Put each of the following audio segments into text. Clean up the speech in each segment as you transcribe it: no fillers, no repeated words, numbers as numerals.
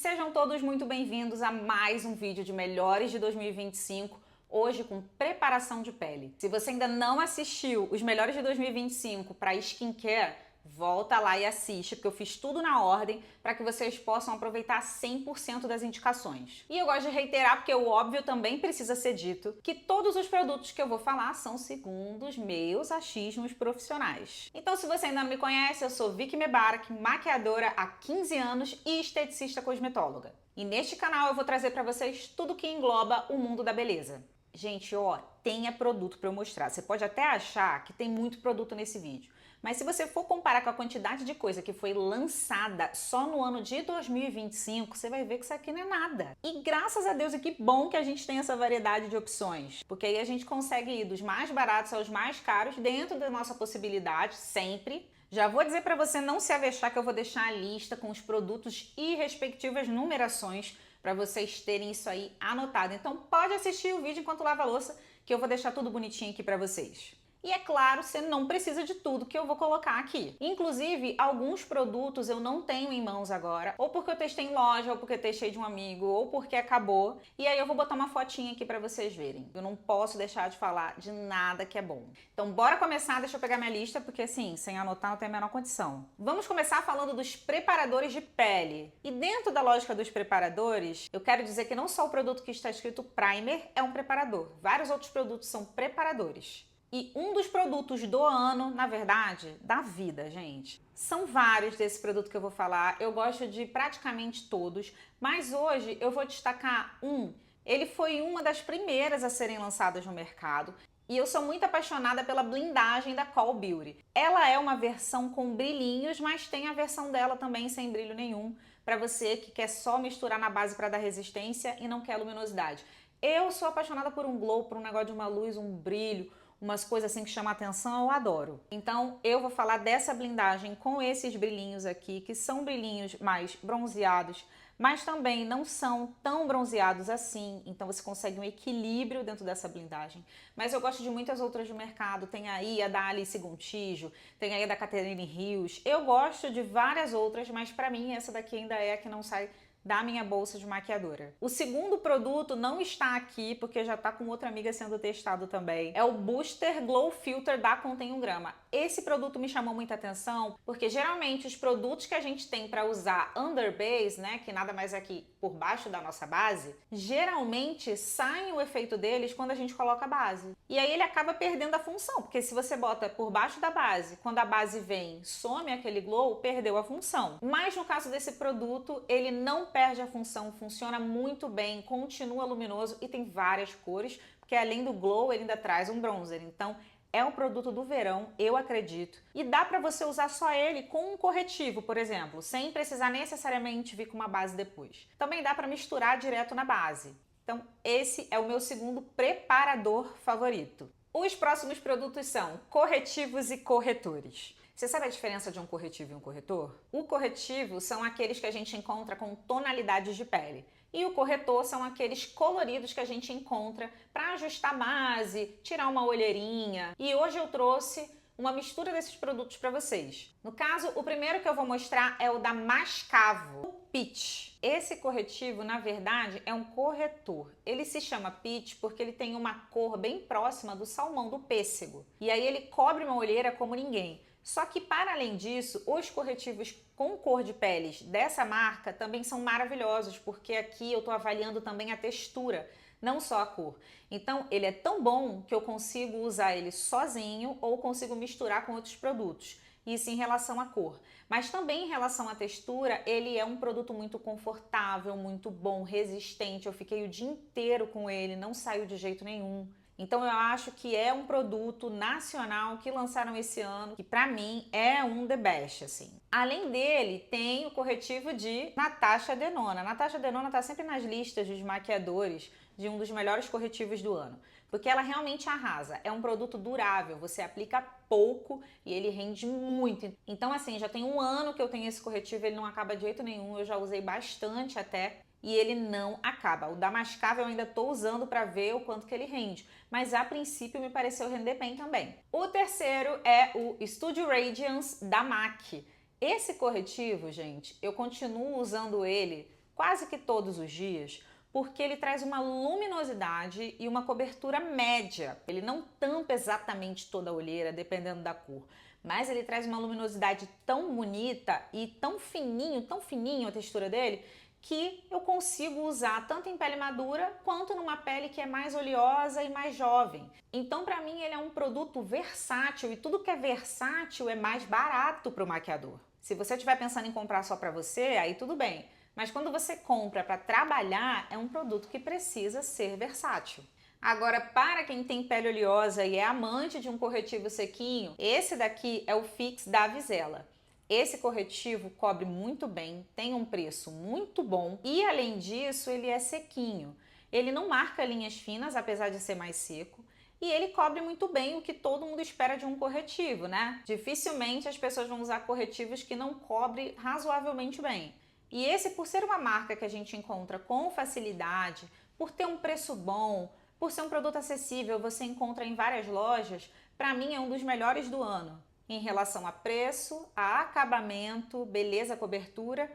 sejam todos muito bem-vindos a mais um vídeo de melhores de 2025, hoje com preparação de pele. Se você ainda não assistiu os melhores de 2025 para skincare, volta lá e assiste, porque eu fiz tudo na ordem para que vocês possam aproveitar 100% das indicações. E eu gosto de reiterar, porque o óbvio também precisa ser dito, que todos os produtos que eu vou falar são segundo os meus achismos profissionais. Então, se você ainda não me conhece, eu sou Vicky Mebarak, maquiadora há 15 anos e esteticista cosmetóloga. E neste canal eu vou trazer para vocês tudo que engloba o mundo da beleza. Gente, ó, tenha produto para eu mostrar. Você pode até achar que tem muito produto nesse vídeo, mas se você for comparar com a quantidade de coisa que foi lançada só no ano de 2025, você vai ver que isso aqui não é nada. E graças a Deus, e que bom que a gente tem essa variedade de opções, porque aí a gente consegue ir dos mais baratos aos mais caros dentro da nossa possibilidade, sempre. Já vou dizer para você não se avexar que eu vou deixar a lista com os produtos e respectivas numerações para vocês terem isso aí anotado. Então pode assistir o vídeo enquanto lava a louça, que eu vou deixar tudo bonitinho aqui para vocês. E é claro, você não precisa de tudo que eu vou colocar aqui. Inclusive, alguns produtos eu não tenho em mãos agora, ou porque eu testei em loja, ou porque eu testei de um amigo, ou porque acabou. E aí eu vou botar uma fotinha aqui para vocês verem. Eu não posso deixar de falar de nada que é bom. Então bora começar, deixa eu pegar minha lista, porque assim, sem anotar não tem a menor condição. Vamos começar falando dos preparadores de pele. E dentro da lógica dos preparadores, eu quero dizer que não só o produto que está escrito primer é um preparador. Vários outros produtos são preparadores. E um dos produtos do ano, na verdade, da vida, gente. São vários desse produto que eu vou falar, eu gosto de praticamente todos, mas hoje eu vou destacar um. Ele foi uma das primeiras a serem lançadas no mercado e eu sou muito apaixonada pela blindagem da Call Beauty. Ela é uma versão com brilhinhos, mas tem a versão dela também sem brilho nenhum, para você que quer só misturar na base para dar resistência e não quer luminosidade. Eu sou apaixonada por um glow, por um negócio de uma luz, um brilho, umas coisas assim que chamam a atenção, eu adoro. Então eu vou falar dessa blindagem com esses brilhinhos aqui, que são brilhinhos mais bronzeados, mas também não são tão bronzeados assim, então você consegue um equilíbrio dentro dessa blindagem. Mas eu gosto de muitas outras do mercado, tem aí a da Alice Gontijo, tem aí a da Catherine Rios, eu gosto de várias outras, mas pra mim essa daqui ainda é a que não sai da minha bolsa de maquiadora. O segundo produto não está aqui, porque já está com outra amiga sendo testado também. É o Booster Glow Filter da Contém 1 grama. Esse produto me chamou muita atenção, porque geralmente os produtos que a gente tem para usar under base, né, que nada mais é que por baixo da nossa base, geralmente sai o efeito deles quando a gente coloca a base. E aí ele acaba perdendo a função, porque se você bota por baixo da base, quando a base vem, some aquele glow, perdeu a função. Mas no caso desse produto, ele não perde a função, funciona muito bem, continua luminoso e tem várias cores, porque além do glow, ele ainda traz um bronzer. Então, é um produto do verão, eu acredito. E dá para você usar só ele com um corretivo, por exemplo, sem precisar necessariamente vir com uma base depois. Também dá para misturar direto na base. Então, esse é o meu segundo preparador favorito. Os próximos produtos são corretivos e corretores. Você sabe a diferença de um corretivo e um corretor? O corretivo são aqueles que a gente encontra com tonalidades de pele. E o corretor são aqueles coloridos que a gente encontra para ajustar a base, tirar uma olheirinha. E hoje eu trouxe uma mistura desses produtos para vocês. No caso, o primeiro que eu vou mostrar é o da Mascavo, o Peach. Esse corretivo, na verdade, é um corretor. Ele se chama Peach porque ele tem uma cor bem próxima do salmão, do pêssego. E aí ele cobre uma olheira como ninguém. Só que, para além disso, os corretivos com cor de peles dessa marca também são maravilhosos, porque aqui eu estou avaliando também a textura, não só a cor. Então, ele é tão bom que eu consigo usar ele sozinho ou consigo misturar com outros produtos. Isso em relação à cor. Mas também em relação à textura, ele é um produto muito confortável, muito bom, resistente. Eu fiquei o dia inteiro com ele, não saiu de jeito nenhum. Então eu acho que é um produto nacional que lançaram esse ano, que pra mim é um the best, assim. Além dele, tem o corretivo de Natasha Denona. Natasha Denona tá sempre nas listas dos maquiadores de um dos melhores corretivos do ano, porque ela realmente arrasa. É um produto durável, você aplica pouco e ele rende muito. Então assim, já tem um ano que eu tenho esse corretivo, ele não acaba de jeito nenhum, eu já usei bastante até. E ele não acaba. O da Mascavo eu ainda estou usando para ver o quanto que ele rende, mas a princípio me pareceu render bem também. O terceiro é o Studio Radiance da MAC. Esse corretivo, gente, eu continuo usando ele quase que todos os dias, porque ele traz uma luminosidade e uma cobertura média. Ele não tampa exatamente toda a olheira, dependendo da cor, mas ele traz uma luminosidade tão bonita e tão fininho a textura dele, que eu consigo usar tanto em pele madura quanto numa pele que é mais oleosa e mais jovem. Então, para mim, ele é um produto versátil, e tudo que é versátil é mais barato para o maquiador. Se você estiver pensando em comprar só para você, aí tudo bem. Mas quando você compra para trabalhar, é um produto que precisa ser versátil. Agora, para quem tem pele oleosa e é amante de um corretivo sequinho, esse daqui é o Fix da Avisela. Esse corretivo cobre muito bem, tem um preço muito bom e, além disso, ele é sequinho. Ele não marca linhas finas, apesar de ser mais seco, e ele cobre muito bem o que todo mundo espera de um corretivo, né? Dificilmente as pessoas vão usar corretivos que não cobrem razoavelmente bem. E esse, por ser uma marca que a gente encontra com facilidade, por ter um preço bom, por ser um produto acessível, você encontra em várias lojas, para mim é um dos melhores do ano, em relação a preço, a acabamento, beleza, cobertura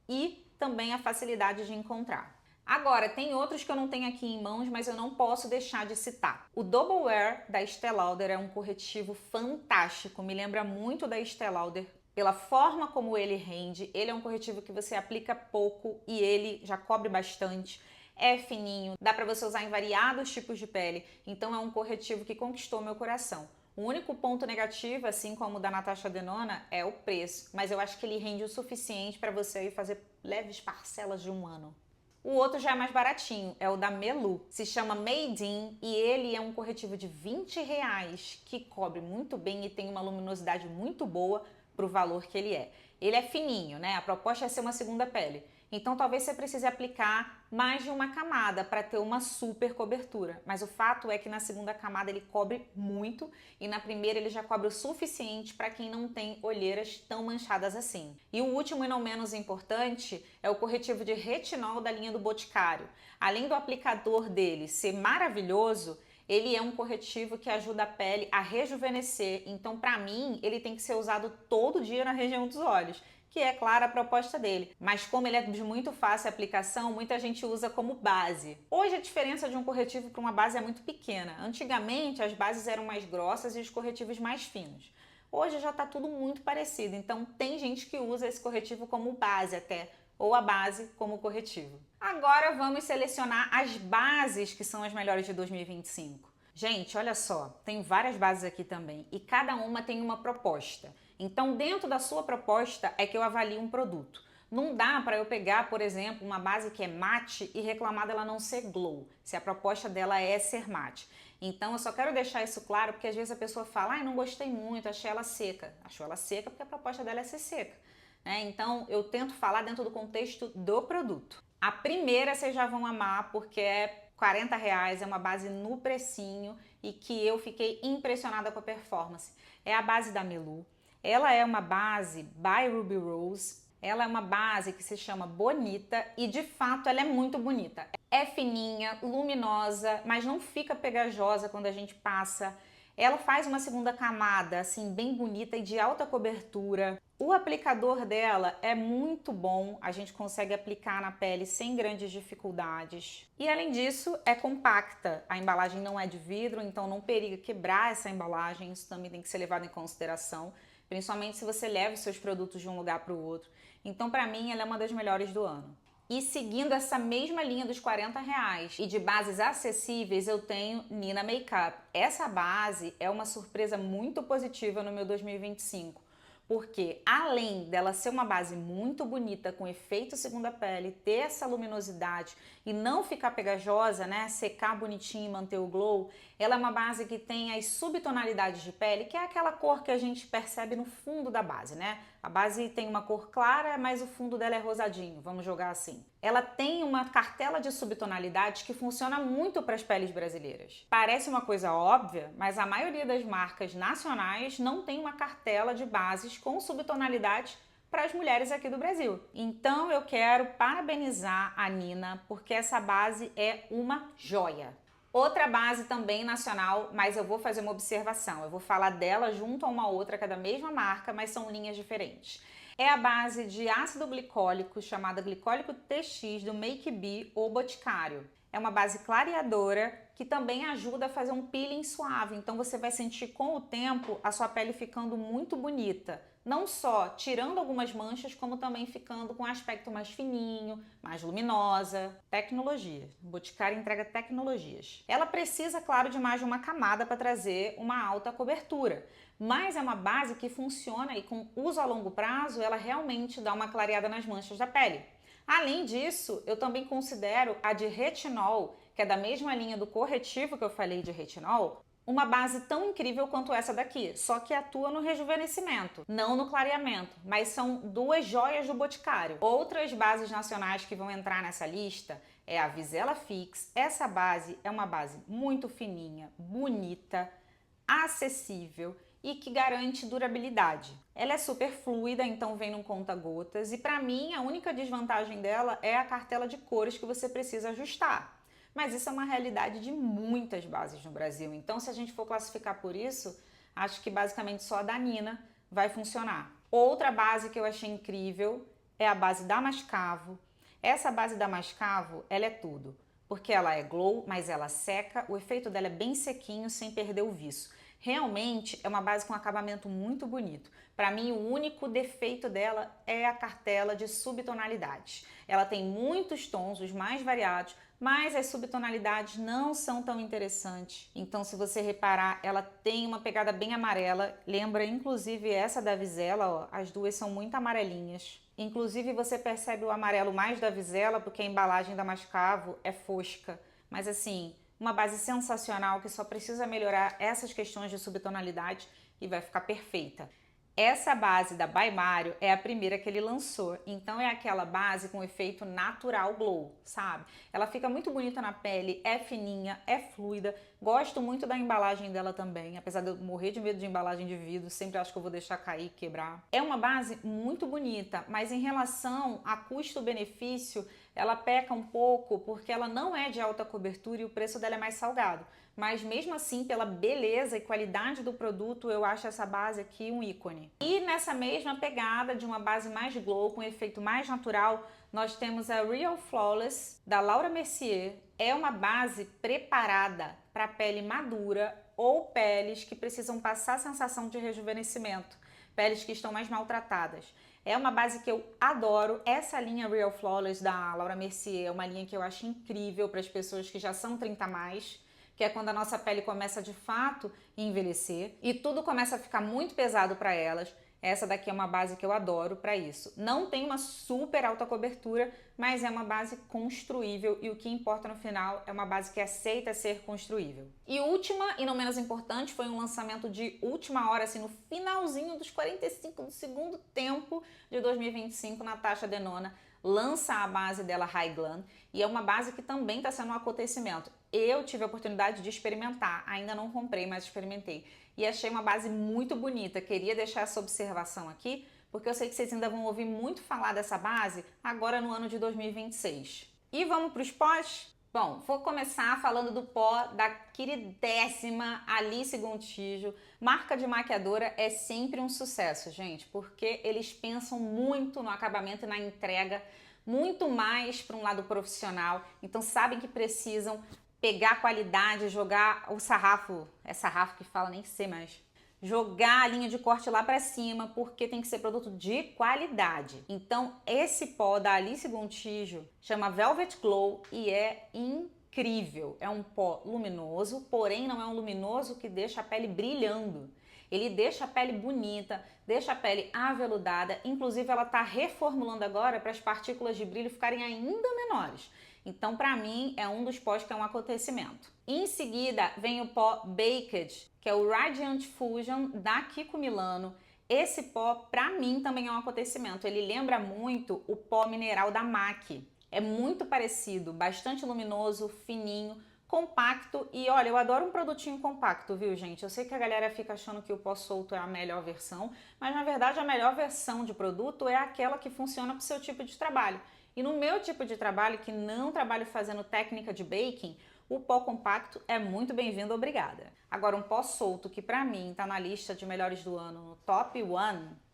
e também a facilidade de encontrar. Agora, tem outros que eu não tenho aqui em mãos, mas eu não posso deixar de citar. O Double Wear da Estée Lauder é um corretivo fantástico, me lembra muito da Estée Lauder, pela forma como ele rende. Ele é um corretivo que você aplica pouco e ele já cobre bastante. É fininho, dá para você usar em variados tipos de pele, então é um corretivo que conquistou meu coração. O único ponto negativo, assim como o da Natasha Denona, é o preço, mas eu acho que ele rende o suficiente para você ir fazer leves parcelas de um ano. O outro já é mais baratinho, é o da Melu, se chama Made In e ele é um corretivo de R$20 que cobre muito bem e tem uma luminosidade muito boa para o valor que ele é. Ele é fininho, né? A proposta é ser uma segunda pele. Então talvez você precise aplicar mais de uma camada para ter uma super cobertura. Mas o fato é que na segunda camada ele cobre muito e na primeira ele já cobre o suficiente para quem não tem olheiras tão manchadas assim. E o último e não menos importante é o corretivo de retinol da linha do Boticário. Além do aplicador dele ser maravilhoso, ele é um corretivo que ajuda a pele a rejuvenescer. Então, para mim, ele tem que ser usado todo dia na região dos olhos, que é, claro, a proposta dele. Mas como ele é de muito fácil aplicação, muita gente usa como base. Hoje a diferença de um corretivo para uma base é muito pequena. Antigamente as bases eram mais grossas e os corretivos mais finos. Hoje já está tudo muito parecido, então tem gente que usa esse corretivo como base até, ou a base como corretivo. Agora vamos selecionar as bases que são as melhores de 2025. Gente, olha só, tem várias bases aqui também e cada uma tem uma proposta. Então, dentro da sua proposta é que eu avalio um produto. Não dá para eu pegar, por exemplo, uma base que é mate e reclamar dela não ser glow, se a proposta dela é ser mate. Então, eu só quero deixar isso claro porque às vezes a pessoa fala, ai, não gostei muito, achei ela seca. Achou ela seca porque a proposta dela é ser seca. Então, eu tento falar dentro do contexto do produto. A primeira vocês já vão amar porque é R$40, é uma base no precinho e que eu fiquei impressionada com a performance. É a base da Melu. Ela é uma base by Ruby Rose. Ela é uma base que se chama Bonita e de fato ela é muito bonita. É fininha, luminosa, mas não fica pegajosa quando a gente passa. Ela faz uma segunda camada assim bem bonita e de alta cobertura. O aplicador dela é muito bom, a gente consegue aplicar na pele sem grandes dificuldades. E além disso, é compacta. A embalagem não é de vidro, então não periga quebrar essa embalagem, isso também tem que ser levado em consideração, principalmente se você leva os seus produtos de um lugar para o outro. Então, para mim, ela é uma das melhores do ano. E seguindo essa mesma linha dos R$40 e de bases acessíveis, eu tenho Nina Makeup. Essa base é uma surpresa muito positiva no meu 2025. Porque além dela ser uma base muito bonita, com efeito segunda pele, ter essa luminosidade e não ficar pegajosa, né, secar bonitinho e manter o glow, ela é uma base que tem as subtonalidades de pele, que é aquela cor que a gente percebe no fundo da base, né? A base tem uma cor clara, mas o fundo dela é rosadinho, vamos jogar assim. Ela tem uma cartela de subtonalidades que funciona muito para as peles brasileiras. Parece uma coisa óbvia, mas a maioria das marcas nacionais não tem uma cartela de bases com subtonalidades para as mulheres aqui do Brasil. Então eu quero parabenizar a Nina, porque essa base é uma joia. Outra base também nacional, mas eu vou fazer uma observação. Eu vou falar dela junto a uma outra que é da mesma marca, mas são linhas diferentes. É a base de ácido glicólico, chamada glicólico TX, do Make Bee ou Boticário. É uma base clareadora que também ajuda a fazer um peeling suave, então você vai sentir com o tempo a sua pele ficando muito bonita. Não só tirando algumas manchas, como também ficando com um aspecto mais fininho, mais luminosa. Tecnologia. O Boticário entrega tecnologias. Ela precisa, claro, de mais de uma camada para trazer uma alta cobertura, mas é uma base que funciona e com uso a longo prazo, ela realmente dá uma clareada nas manchas da pele. Além disso, eu também considero a de retinol, que é da mesma linha do corretivo que eu falei de retinol, uma base tão incrível quanto essa daqui, só que atua no rejuvenescimento, não no clareamento, mas são duas joias do Boticário. Outras bases nacionais que vão entrar nessa lista é a Visela Fix. Essa base é uma base muito fininha, bonita, acessível e que garante durabilidade. Ela é super fluida, então vem num conta-gotas e para mim a única desvantagem dela é a cartela de cores que você precisa ajustar. Mas isso é uma realidade de muitas bases no Brasil, então se a gente for classificar por isso, acho que basicamente só a da Nina vai funcionar. Outra base que eu achei incrível é a base da Mascavo. Essa base da Mascavo, ela é tudo, porque ela é glow, mas ela seca, o efeito dela é bem sequinho, sem perder o viço. Realmente é uma base com acabamento muito bonito. Para mim, o único defeito dela é a cartela de subtonalidades. Ela tem muitos tons, os mais variados, mas as subtonalidades não são tão interessantes. Então, se você reparar, ela tem uma pegada bem amarela. Lembra, inclusive, essa da Visela, ó, as duas são muito amarelinhas. Inclusive, você percebe o amarelo mais da Visela, porque a embalagem da Mascavo é fosca. Mas assim, uma base sensacional que só precisa melhorar essas questões de subtonalidade e vai ficar perfeita. Essa base da By Mario é a primeira que ele lançou, então é aquela base com efeito natural glow, sabe? Ela fica muito bonita na pele, é fininha, é fluida, gosto muito da embalagem dela também, apesar de eu morrer de medo de embalagem de vidro, sempre acho que eu vou deixar cair, quebrar. É uma base muito bonita, mas em relação a custo-benefício, ela peca um pouco porque ela não é de alta cobertura e o preço dela é mais salgado. Mas mesmo assim, pela beleza e qualidade do produto, eu acho essa base aqui um ícone. E nessa mesma pegada de uma base mais glow, com efeito mais natural, nós temos a Real Flawless, da Laura Mercier. É uma base preparada para pele madura ou peles que precisam passar a sensação de rejuvenescimento, peles que estão mais maltratadas. É uma base que eu adoro. Essa linha Real Flawless da Laura Mercier é uma linha que eu acho incrível para as pessoas que já são 30+, que é quando a nossa pele começa de fato a envelhecer e tudo começa a ficar muito pesado para elas. Essa daqui é uma base que eu adoro para isso. Não tem uma super alta cobertura, mas é uma base construível e o que importa no final é uma base que aceita ser construível. E última e não menos importante, foi um lançamento de última hora, assim, no finalzinho dos 45 do segundo tempo de 2025, Natasha Denona lança a base dela High Glam e é uma base que também está sendo um acontecimento. Eu tive a oportunidade de experimentar, ainda não comprei, mas experimentei. E achei uma base muito bonita. Queria deixar essa observação aqui, porque eu sei que vocês ainda vão ouvir muito falar dessa base agora no ano de 2026. E vamos para os pós? Bom, vou começar falando do pó da queridíssima Alice Gontijo. Marca de maquiadora é sempre um sucesso, gente, porque eles pensam muito no acabamento e na entrega, muito mais para um lado profissional. Então sabem que precisam pegar a qualidade, jogar o sarrafo, é sarrafo que fala, nem sei mais, jogar a linha de corte lá para cima, porque tem que ser produto de qualidade. Então esse pó da Alice Gontijo chama Velvet Glow e é incrível. É um pó luminoso, porém não é um luminoso que deixa a pele brilhando. Ele deixa a pele bonita, deixa a pele aveludada, inclusive ela está reformulando agora para as partículas de brilho ficarem ainda menores. Então, para mim, é um dos pós que é um acontecimento. Em seguida, vem o pó Baked, que é o Radiant Fusion da Kiko Milano. Esse pó, para mim, também é um acontecimento. Ele lembra muito o pó mineral da MAC. É muito parecido, bastante luminoso, fininho, compacto e olha, eu adoro um produtinho compacto, viu, gente? Eu sei que a galera fica achando que o pó solto é a melhor versão, mas na verdade a melhor versão de produto é aquela que funciona para o seu tipo de trabalho. E no meu tipo de trabalho, que não trabalho fazendo técnica de baking, o pó compacto é muito bem-vindo, obrigada. Agora, um pó solto que pra mim tá na lista de melhores do ano no Top 1,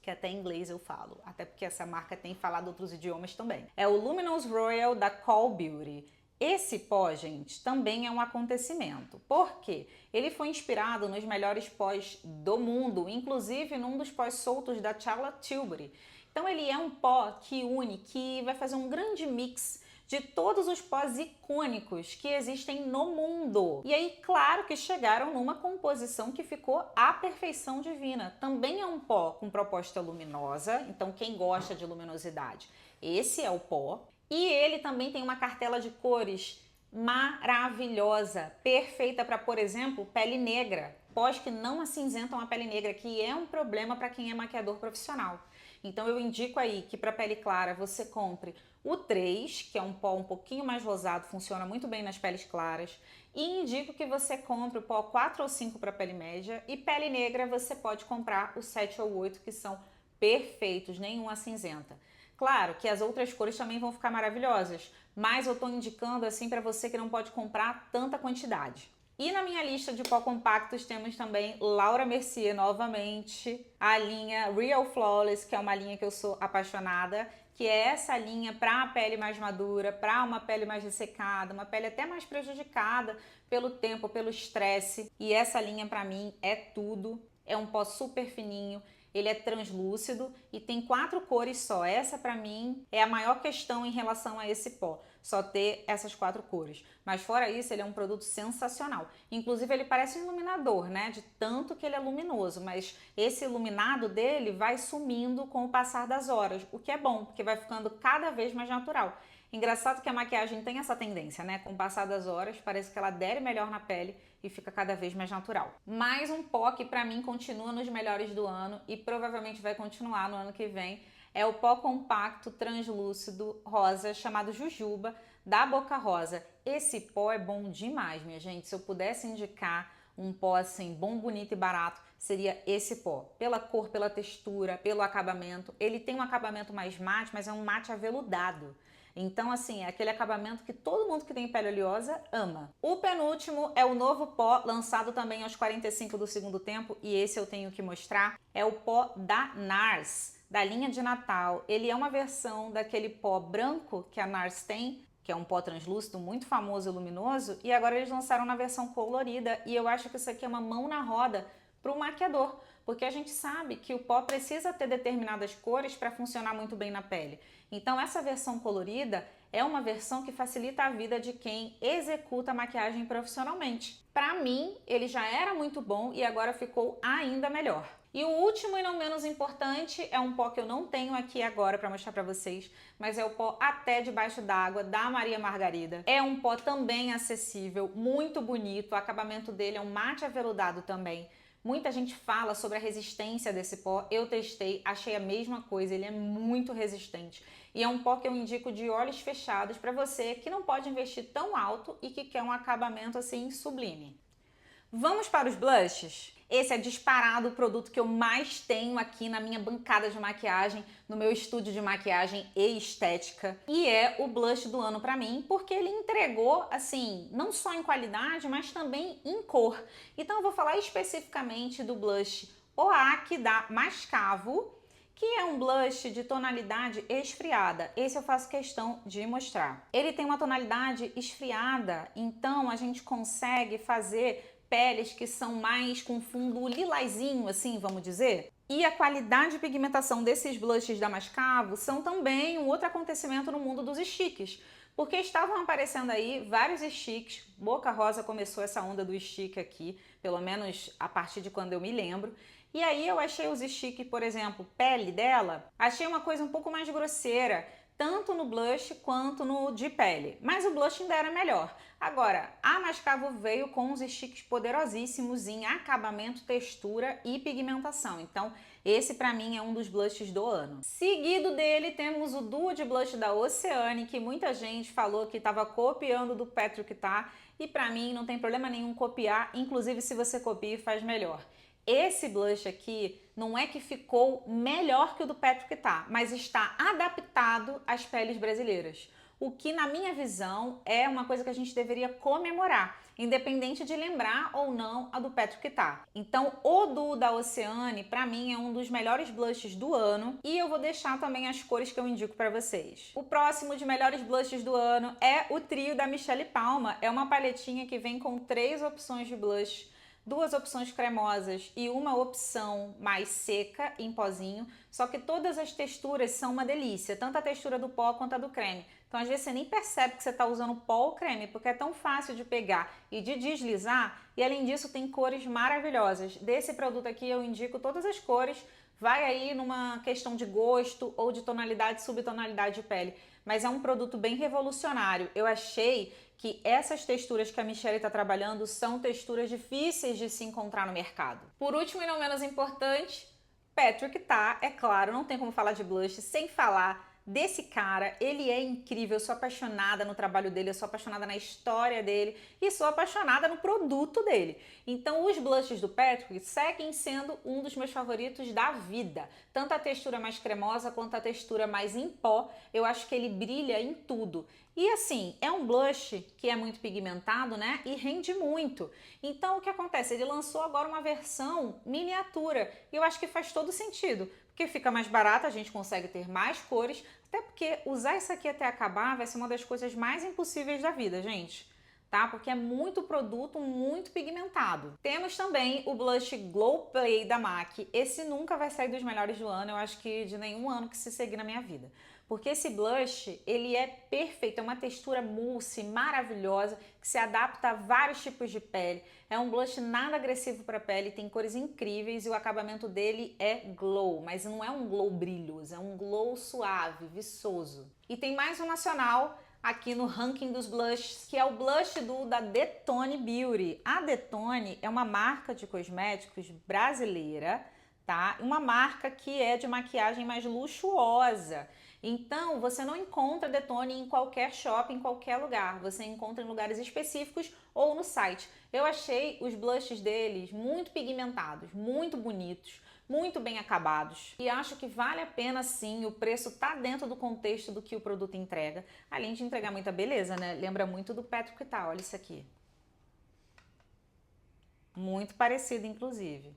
que até em inglês eu falo, até porque essa marca tem falado outros idiomas também, é o Luminous Royal da Call Beauty. Esse pó, gente, também é um acontecimento. Por quê? Ele foi inspirado nos melhores pós do mundo, inclusive num dos pós soltos da Charlotte Tilbury. Então ele é um pó que une, que vai fazer um grande mix de todos os pós icônicos que existem no mundo. E aí, claro que chegaram numa composição que ficou à perfeição divina. Também é um pó com proposta luminosa, então quem gosta de luminosidade, esse é o pó. E ele também tem uma cartela de cores maravilhosa, perfeita para, por exemplo, pele negra. Pós que não acinzentam a pele negra, que é um problema para quem é maquiador profissional. Então eu indico aí que para pele clara você compre o 3, que é um pó um pouquinho mais rosado, funciona muito bem nas peles claras. E indico que você compre o pó 4 ou 5 para pele média. E pele negra você pode comprar o 7 ou 8, que são perfeitos, nenhum acinzenta. Claro que as outras cores também vão ficar maravilhosas, mas eu estou indicando assim para você que não pode comprar tanta quantidade. E na minha lista de pó compactos temos também Laura Mercier novamente, a linha Real Flawless, que é uma linha que eu sou apaixonada, que é essa linha para a pele mais madura, para uma pele mais ressecada, uma pele até mais prejudicada pelo tempo, pelo estresse. E essa linha para mim é tudo, é um pó super fininho. Ele é translúcido e tem 4 cores só. Essa, para mim, é a maior questão em relação a esse pó. Só ter essas 4 cores. Mas fora isso, ele é um produto sensacional. Inclusive, ele parece um iluminador, né? De tanto que ele é luminoso. Mas esse iluminado dele vai sumindo com o passar das horas. O que é bom, porque vai ficando cada vez mais natural. Engraçado que a maquiagem tem essa tendência, né? Com o passar das horas, parece que ela adere melhor na pele e fica cada vez mais natural. Mais um pó que pra mim continua nos melhores do ano e provavelmente vai continuar no ano que vem, é o pó compacto translúcido rosa chamado Jujuba, da Boca Rosa. Esse pó é bom demais, minha gente. Se eu pudesse indicar um pó assim bom, bonito e barato, seria esse pó. Pela cor, pela textura, pelo acabamento. Ele tem um acabamento mais mate, mas é um mate aveludado. Então, assim, é aquele acabamento que todo mundo que tem pele oleosa ama. O penúltimo é o novo pó, lançado também aos 45 do segundo tempo, e esse eu tenho que mostrar. É o pó da NARS, da linha de Natal. Ele é uma versão daquele pó branco que a NARS tem, que é um pó translúcido muito famoso e luminoso, e agora eles lançaram na versão colorida, e eu acho que isso aqui é uma mão na roda para o maquiador, porque a gente sabe que o pó precisa ter determinadas cores para funcionar muito bem na pele. Então essa versão colorida é uma versão que facilita a vida de quem executa a maquiagem profissionalmente. Para mim, ele já era muito bom e agora ficou ainda melhor. E o último e não menos importante é um pó que eu não tenho aqui agora para mostrar para vocês, mas é o pó Até Debaixo d'Água, da Maria Margarida. É um pó também acessível, muito bonito, o acabamento dele é um mate aveludado também. Muita gente fala sobre a resistência desse pó, eu testei, achei a mesma coisa, ele é muito resistente. E é um pó que eu indico de olhos fechados para você que não pode investir tão alto e que quer um acabamento assim sublime. Vamos para os blushes? Esse é disparado o produto que eu mais tenho aqui na minha bancada de maquiagem, no meu estúdio de maquiagem e estética. E é o blush do ano pra mim, porque ele entregou, assim, não só em qualidade, mas também em cor. Então eu vou falar especificamente do blush Oak da Mascavo, que é um blush de tonalidade esfriada. Esse eu faço questão de mostrar. Ele tem uma tonalidade esfriada, então a gente consegue fazer peles que são mais com fundo lilazinho, assim, vamos dizer. E a qualidade de pigmentação desses blushes da Mascavo são também um outro acontecimento no mundo dos sticks, porque estavam aparecendo aí vários sticks. Boca Rosa começou essa onda do stick aqui, pelo menos a partir de quando eu me lembro. E aí eu achei os sticks, por exemplo, pele dela, achei uma coisa um pouco mais grosseira, tanto no blush quanto no de pele, mas o blush ainda era melhor. Agora, a Mascavo veio com uns sticks poderosíssimos em acabamento, textura e pigmentação, então esse pra mim é um dos blushes do ano. Seguido dele temos o duo de blush da Oceane, que muita gente falou que estava copiando do Patrick Tá, e pra mim não tem problema nenhum copiar, inclusive se você copia faz melhor. Esse blush aqui não é que ficou melhor que o do Patrick Tá, mas está adaptado às peles brasileiras. o que na minha visão é uma coisa que a gente deveria comemorar, independente de lembrar ou não a do Patrick Tá. Então o do da Oceane para mim é um dos melhores blushes do ano e eu vou deixar também as cores que eu indico para vocês. O próximo de melhores blushes do ano é o trio da Michele Palma, é uma paletinha que vem com 3 opções de blush, 2 opções cremosas e uma opção mais seca em pozinho, só que todas as texturas são uma delícia, tanto a textura do pó quanto a do creme. Então às vezes você nem percebe que você está usando pó ou creme, porque é tão fácil de pegar e de deslizar, e além disso tem cores maravilhosas. Desse produto aqui eu indico todas as cores, vai aí numa questão de gosto ou de tonalidade e subtonalidade de pele, mas é um produto bem revolucionário. Eu achei que essas texturas que a Michele está trabalhando são texturas difíceis de se encontrar no mercado. Por último e não menos importante, Patrick Tá, é claro, não tem como falar de blush sem falar desse cara. Ele é incrível, eu sou apaixonada no trabalho dele, eu sou apaixonada na história dele e sou apaixonada no produto dele. Então os blushes do Patrick seguem sendo um dos meus favoritos da vida. Tanto a textura mais cremosa quanto a textura mais em pó, eu acho que ele brilha em tudo. E assim, é um blush que é muito pigmentado, né? E rende muito. Então o que acontece? Ele lançou agora uma versão miniatura e eu acho que faz todo sentido. Porque fica mais barato, a gente consegue ter mais cores, até porque usar isso aqui até acabar vai ser uma das coisas mais impossíveis da vida, gente. Tá? Porque é muito produto, muito pigmentado. Temos também o blush Glow Play da MAC. Esse nunca vai sair dos melhores do ano, eu acho que de nenhum ano que se seguir na minha vida. Porque esse blush, ele é perfeito, é uma textura mousse maravilhosa, que se adapta a vários tipos de pele. É um blush nada agressivo para a pele, tem cores incríveis e o acabamento dele é glow, mas não é um glow brilhoso, é um glow suave, viçoso. E tem mais um nacional aqui no ranking dos blushes, que é o blush da Detone Beauty. A Detone é uma marca de cosméticos brasileira, tá? Uma marca que é de maquiagem mais luxuosa. Então, você não encontra Detone em qualquer shopping, em qualquer lugar. Você encontra em lugares específicos ou no site. Eu achei os blushes deles muito pigmentados, muito bonitos, muito bem acabados. E acho que vale a pena sim, o preço tá dentro do contexto do que o produto entrega. Além de entregar muita beleza, né? Lembra muito do Patrick Tá, olha isso aqui. Muito parecido, inclusive.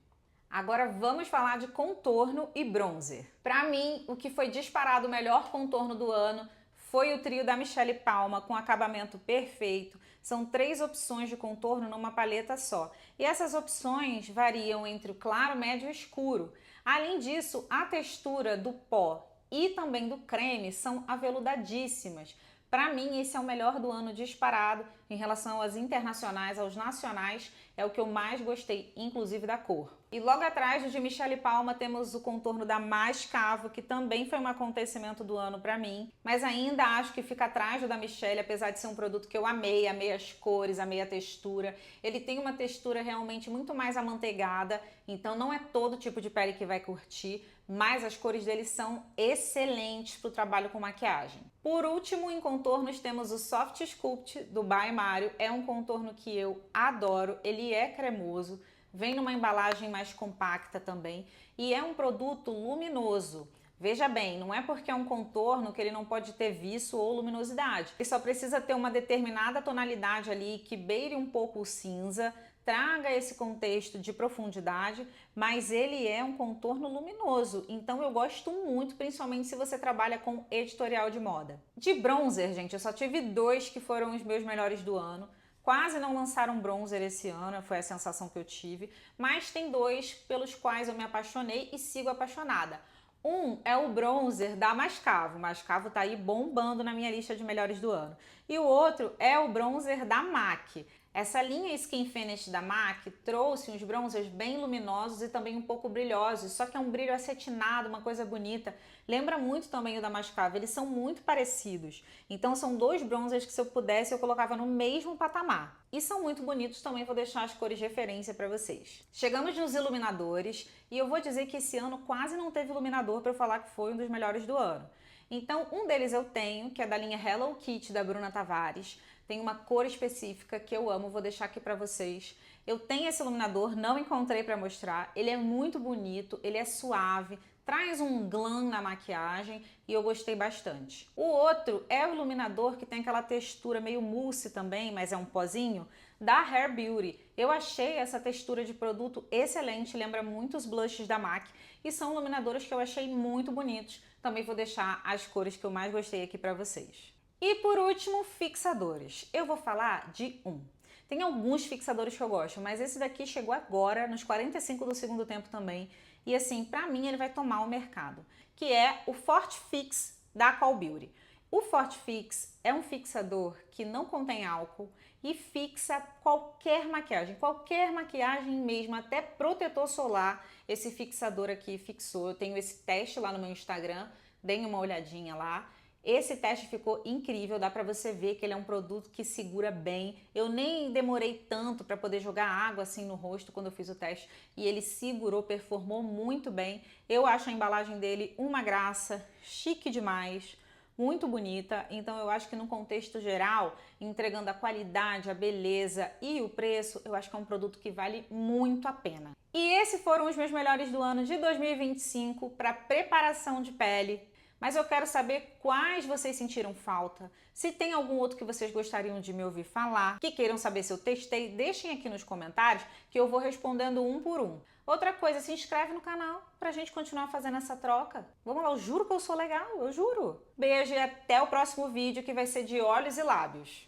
Agora vamos falar de contorno e bronzer. Para mim, o que foi disparado o melhor contorno do ano foi o trio da Michele Palma, com acabamento perfeito. São 3 opções de contorno numa paleta só. E essas opções variam entre o claro, médio e escuro. Além disso, a textura do pó e também do creme são aveludadíssimas. Para mim, esse é o melhor do ano disparado. Em relação às internacionais, aos nacionais, é o que eu mais gostei, inclusive da cor. E logo atrás do de Michele Palma temos o contorno da Mascavo, que também foi um acontecimento do ano para mim, mas ainda acho que fica atrás do da Michele, apesar de ser um produto que eu amei as cores, amei a textura. Ele tem uma textura realmente muito mais amanteigada, então não é todo tipo de pele que vai curtir, mas as cores dele são excelentes para o trabalho com maquiagem. Por último, em contornos temos o Soft Sculpt do By Mario. É um contorno que eu adoro, ele é cremoso, vem numa embalagem mais compacta também e é um produto luminoso. Veja bem, não é porque é um contorno que ele não pode ter viço ou luminosidade. Ele só precisa ter uma determinada tonalidade ali que beire um pouco o cinza, traga esse contexto de profundidade, mas ele é um contorno luminoso, então eu gosto muito, principalmente se você trabalha com editorial de moda. De bronzer, gente, eu só tive 2 que foram os meus melhores do ano. Quase não lançaram bronzer esse ano, foi a sensação que eu tive, mas tem 2 pelos quais eu me apaixonei e sigo apaixonada. Um é o bronzer da Mascavo. Mascavo tá aí bombando na minha lista de melhores do ano. E o outro é o bronzer da MAC. Essa linha Skin Finish da MAC trouxe uns bronzers bem luminosos e também um pouco brilhosos, só que é um brilho acetinado, uma coisa bonita. Lembra muito também o da Mascavo, eles são muito parecidos. Então são 2 bronzers que se eu pudesse eu colocava no mesmo patamar. E são muito bonitos também, vou deixar as cores de referência para vocês. Chegamos nos iluminadores e eu vou dizer que esse ano quase não teve iluminador para eu falar que foi um dos melhores do ano. Então um deles eu tenho, que é da linha Hello Kitty da Bruna Tavares. Tem uma cor específica que eu amo, vou deixar aqui para vocês. Eu tenho esse iluminador, não encontrei para mostrar. Ele é muito bonito, ele é suave, traz um glam na maquiagem e eu gostei bastante. O outro é o iluminador que tem aquela textura meio mousse também, mas é um pozinho, da Hair Beauty. Eu achei essa textura de produto excelente, lembra muito os blushes da MAC e são iluminadores que eu achei muito bonitos. Também vou deixar as cores que eu mais gostei aqui para vocês. E por último, fixadores. Eu vou falar de um. Tem alguns fixadores que eu gosto, mas esse daqui chegou agora, nos 45 do segundo tempo também. E assim, pra mim ele vai tomar o mercado, que é o Forte Fix da Call Beauty. O Forte Fix é um fixador que não contém álcool e fixa qualquer maquiagem mesmo, até protetor solar. Esse fixador aqui fixou. Eu tenho esse teste lá no meu Instagram, deem uma olhadinha lá. Esse teste ficou incrível, dá pra você ver que ele é um produto que segura bem. Eu nem demorei tanto para poder jogar água assim no rosto quando eu fiz o teste e ele segurou, performou muito bem. Eu acho a embalagem dele uma graça, chique demais, muito bonita. Então eu acho que no contexto geral, entregando a qualidade, a beleza e o preço, eu acho que é um produto que vale muito a pena. E esses foram os meus melhores do ano de 2025 para preparação de pele. Mas eu quero saber quais vocês sentiram falta. Se tem algum outro que vocês gostariam de me ouvir falar, que queiram saber se eu testei, deixem aqui nos comentários que eu vou respondendo um por um. Outra coisa, se inscreve no canal pra gente continuar fazendo essa troca. Vamos lá, eu juro que eu sou legal, eu juro. Beijo e até o próximo vídeo que vai ser de olhos e lábios.